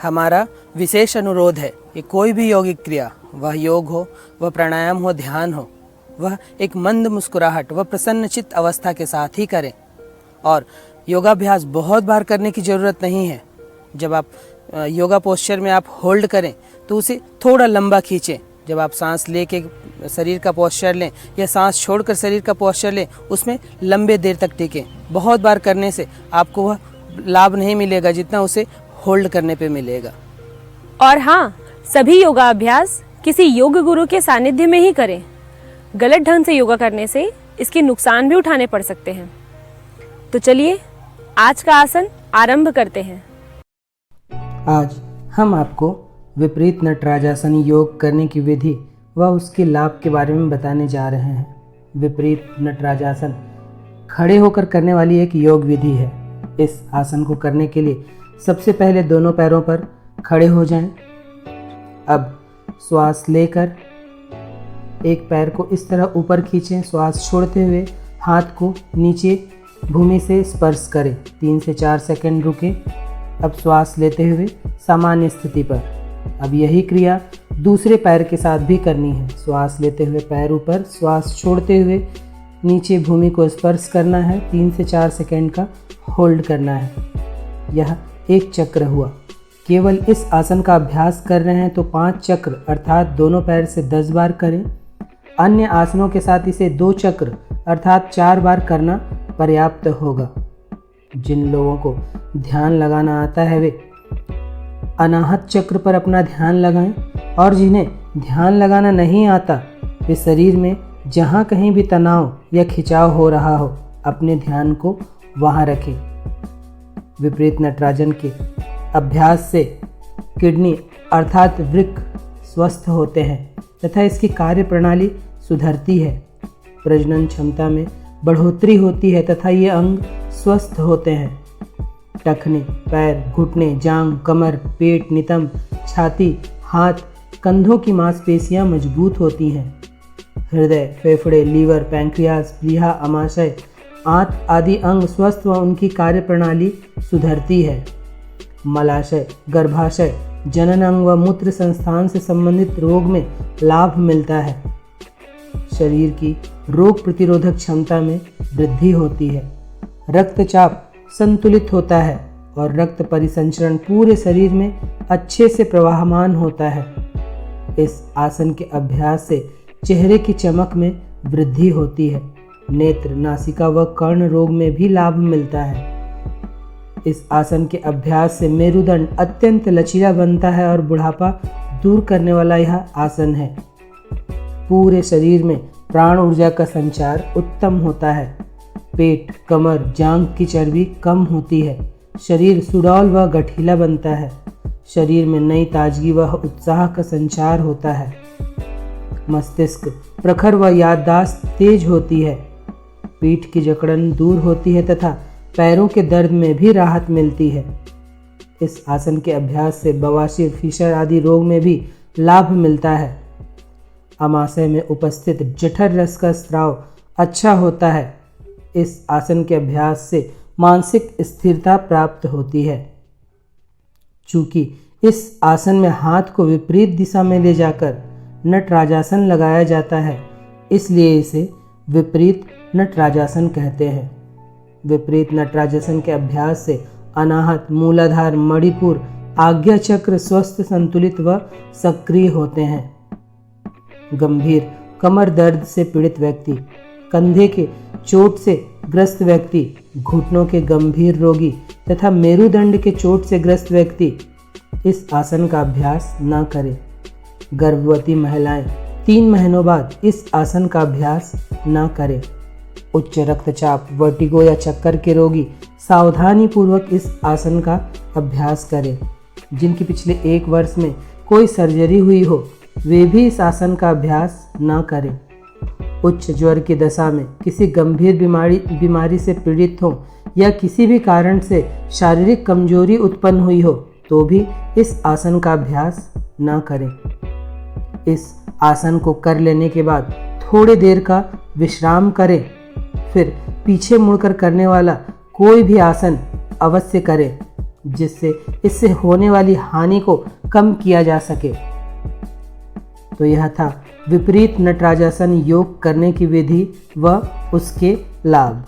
हमारा विशेष अनुरोध है कि कोई भी यौगिक क्रिया, वह योग हो, वह प्राणायाम हो, ध्यान हो, वह एक मंद मुस्कुराहट व प्रसन्नचित्त अवस्था के साथ ही करें। और योगाभ्यास बहुत बार करने की ज़रूरत नहीं है। जब आप योगा पोस्चर में आप होल्ड करें तो उसे थोड़ा लंबा खींचें। जब आप सांस लेके शरीर का पोस्चर लें या सांस छोड़कर शरीर का पोस्चर लें, उसमें लंबे देर तक टिकें। बहुत बार करने से आपको वह लाभ नहीं मिलेगा जितना उसे होल्ड करने पे मिलेगा। और हाँ, सभी योगा अभ्यास किसी योग गुरु के सानिध्य में ही करें। गलत ढंग से योगा करने से इसके नुकसान भी उठाने पड़ सकते हैं। तो चलिए आज का आसन आरंभ करते हैं। आज हम आपको विपरीत नटराजासन योग करने की विधि व उसके लाभ के बारे में बताने जा रहे हैं। विपरीत नटराजासन खड़े होकर करने वाली एक योग विधि है। इस आसन को करने के लिए सबसे पहले दोनों पैरों पर खड़े हो जाएं। अब श्वास लेकर एक पैर को इस तरह ऊपर खींचें। श्वास छोड़ते हुए हाथ को नीचे भूमि से स्पर्श करें। 3 से 4 सेकंड रुकें। अब श्वास लेते हुए सामान्य स्थिति पर। अब यही क्रिया दूसरे पैर के साथ भी करनी है। श्वास लेते हुए पैर ऊपर, श्वास छोड़ते हुए नीचे भूमि को स्पर्श करना है। 3 से 4 सेकंड का होल्ड करना है। यह एक चक्र हुआ। केवल इस आसन का अभ्यास कर रहे हैं तो 5 चक्र अर्थात दोनों पैर से 10 बार करें। अन्य आसनों के साथ इसे 2 चक्र अर्थात 4 बार करना पर्याप्त होगा। जिन लोगों को ध्यान लगाना आता है वे अनाहत चक्र पर अपना ध्यान लगाएं, और जिन्हें ध्यान लगाना नहीं आता वे शरीर में जहाँ कहीं भी तनाव या खिंचाव हो रहा हो अपने ध्यान को वहाँ रखें। विपरीत नटराजन के अभ्यास से किडनी अर्थात वृक्क स्वस्थ होते हैं तथा इसकी कार्य प्रणाली सुधरती है। प्रजनन क्षमता में बढ़ोतरी होती है तथा ये अंग स्वस्थ होते हैं। टखने, पैर, घुटने, जांघ, कमर, पेट, नितंब, छाती, हाथ, कंधों की मांसपेशियां मजबूत होती हैं। हृदय, फेफड़े, लीवर, पैंक्रियास, प्लीहा, अमाशय, आंत आदि अंग स्वस्थ व उनकी कार्य प्रणाली सुधरती है। मलाशय, गर्भाशय, जनन अंग व मूत्र संस्थान से संबंधित रोग में लाभ मिलता है। शरीर की रोग प्रतिरोधक क्षमता में वृद्धि होती है। रक्तचाप संतुलित होता है और रक्त परिसंचरण पूरे शरीर में अच्छे से प्रवाहमान होता है। इस आसन के अभ्यास से चेहरे की चमक में वृद्धि होती है। नेत्र, नासिका व कर्ण रोग में भी लाभ मिलता है। इस आसन के अभ्यास से मेरुदंड अत्यंत लचीला बनता है और बुढ़ापा दूर करने वाला यह आसन है। पूरे शरीर में प्राण ऊर्जा का संचार उत्तम होता है। पेट, कमर, जांघ की चर्बी कम होती है। शरीर सुडौल व गठीला बनता है। शरीर में नई ताजगी व उत्साह का संचार होता है। मस्तिष्क प्रखर व याददाश्त तेज होती है। पीठ की जकड़न दूर होती है तथा पैरों के दर्द में भी राहत मिलती है। इस आसन के अभ्यास से बवासीर, फीसर आदि रोग में भी लाभ मिलता है। अमाशय में उपस्थित जठर रस का स्राव अच्छा होता है। इस आसन के अभ्यास से मानसिक स्थिरता प्राप्त होती है। चूंकि इस आसन में हाथ को विपरीत दिशा में ले जाकर नटराजासन लगाया जाता है, इसलिए इसे विपरीत नटराजासन कहते हैं। विपरीत नटराजासन के अभ्यास से अनाहत, मूलाधार, मणिपुर, आज्ञा चक्र स्वस्थ, संतुलित व सक्रिय होते हैं। गंभीर कमर दर्द से पीड़ित व्यक्ति, कंधे के चोट से ग्रस्त व्यक्ति, घुटनों के गंभीर रोगी तथा मेरुदंड के चोट से ग्रस्त व्यक्ति इस आसन का अभ्यास न करें। गर्भवती महिलाएं 3 महीनों बाद इस आसन का अभ्यास न करें। उच्च रक्तचाप, वर्टिगो या चक्कर के रोगी सावधानी पूर्वक इस आसन का अभ्यास करें। जिनकी पिछले 1 वर्ष में कोई सर्जरी हुई हो वे भी इस आसन का अभ्यास न करें। उच्च ज्वर की दशा में किसी गंभीर बीमारी से पीड़ित हो या किसी भी कारण से शारीरिक कमजोरी उत्पन्न हुई हो तो भी इस आसन का अभ्यास न करें। इस आसन को कर लेने के बाद थोड़ी देर का विश्राम करें। फिर पीछे मुड़कर करने वाला कोई भी आसन अवश्य करें। जिससे इससे होने वाली हानि को कम किया जा सके। तो यह था विपरीत नटराजासन योग करने की विधि व उसके लाभ।